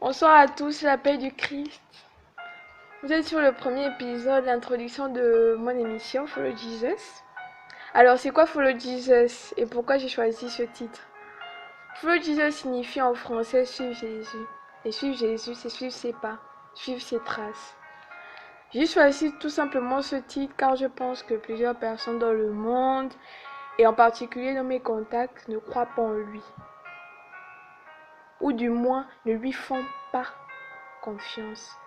Bonsoir à tous, la paix du Christ. Vous êtes sur le premier épisode, l'introduction de mon émission Follow Jesus. Alors, c'est quoi Follow Jesus et pourquoi j'ai choisi ce titre? Follow Jesus signifie en français suivre Jésus. Et suivre Jésus, c'est suivre ses pas, suivre ses traces. J'ai choisi tout simplement ce titre car je pense que plusieurs personnes dans le monde, et en particulier dans mes contacts, ne croient pas en lui. Ou du moins ne lui font pas confiance.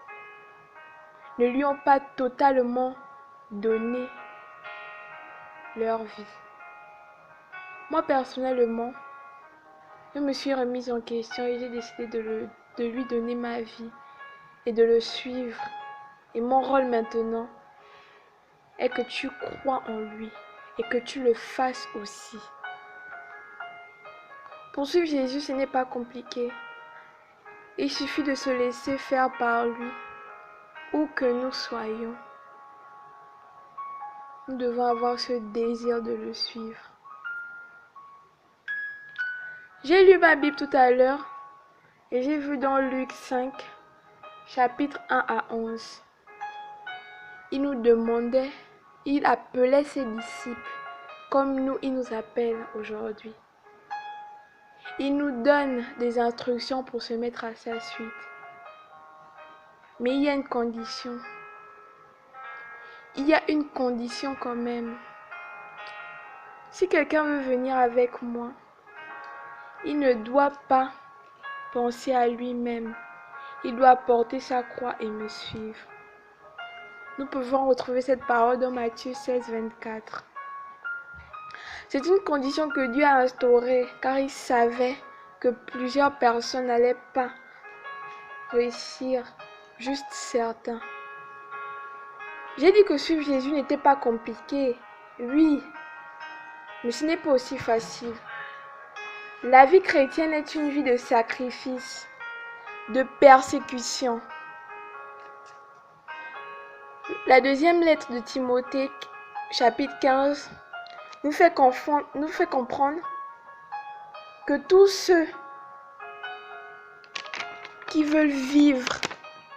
Ne lui ont pas totalement donné leur vie. Moi personnellement, je me suis remise en question et j'ai décidé de lui donner ma vie et de le suivre. Et mon rôle maintenant est que tu crois en lui et que tu le fasses aussi. Pour suivre Jésus, ce n'est pas compliqué. Il suffit de se laisser faire par lui, où que nous soyons. Nous devons avoir ce désir de le suivre. J'ai lu ma Bible tout à l'heure et j'ai vu dans Luc 5, chapitre 1 à 11. Il nous demandait, il appelait ses disciples, comme nous, il nous appelle aujourd'hui. Il nous donne des instructions pour se mettre à sa suite. Mais il y a une condition. Il y a une condition quand même. Si quelqu'un veut venir avec moi, il ne doit pas penser à lui-même. Il doit porter sa croix et me suivre. Nous pouvons retrouver cette parole dans Matthieu 16, 24. C'est une condition que Dieu a instaurée car il savait que plusieurs personnes n'allaient pas réussir, juste certains. J'ai dit que suivre Jésus n'était pas compliqué, oui, mais ce n'est pas aussi facile. La vie chrétienne est une vie de sacrifice, de persécution. La deuxième lettre de Timothée, chapitre 15, nous fait comprendre que tous ceux qui veulent vivre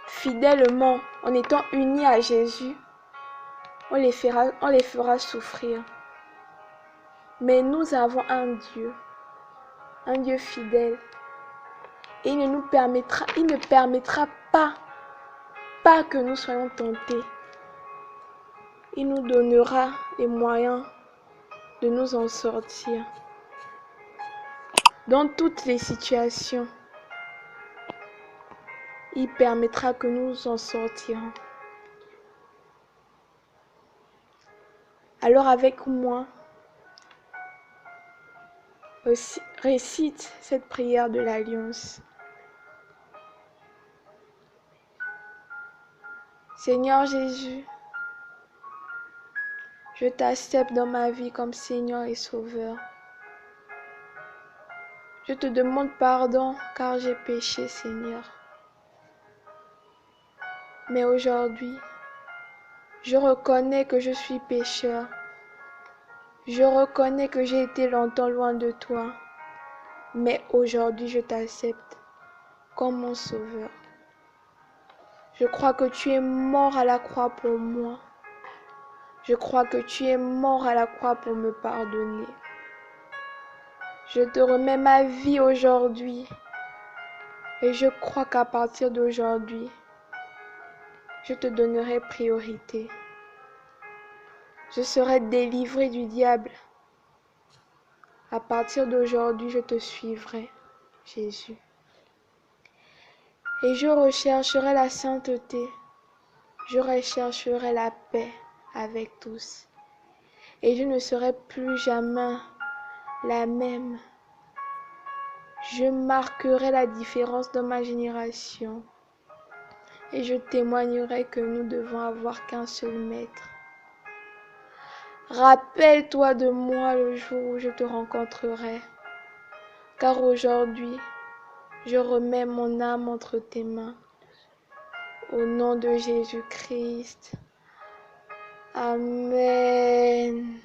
fidèlement en étant unis à Jésus, on les fera souffrir. Mais nous avons un Dieu fidèle. Et il ne permettra pas que nous soyons tentés. Il nous donnera les moyens de nous en sortir. Dans toutes les situations, il permettra que nous en sortirons. Alors avec moi, récite cette prière de l'Alliance. Seigneur Jésus, je t'accepte dans ma vie comme Seigneur et Sauveur. Je te demande pardon car j'ai péché, Seigneur. Mais aujourd'hui, je reconnais que je suis pécheur. Je reconnais que j'ai été longtemps loin de toi. Mais aujourd'hui, je t'accepte comme mon Sauveur. Je crois que tu es mort à la croix pour moi. Je crois que tu es mort à la croix pour me pardonner. Je te remets ma vie aujourd'hui. Et je crois qu'à partir d'aujourd'hui, je te donnerai priorité. Je serai délivré du diable. À partir d'aujourd'hui, je te suivrai, Jésus. Et je rechercherai la sainteté. Je rechercherai la paix avec tous. Et je ne serai plus jamais la même. Je marquerai la différence dans ma génération. Et je témoignerai que nous devons avoir qu'un seul maître. Rappelle-toi de moi le jour où je te rencontrerai. Car aujourd'hui, je remets mon âme entre tes mains. Au nom de Jésus-Christ. Amen.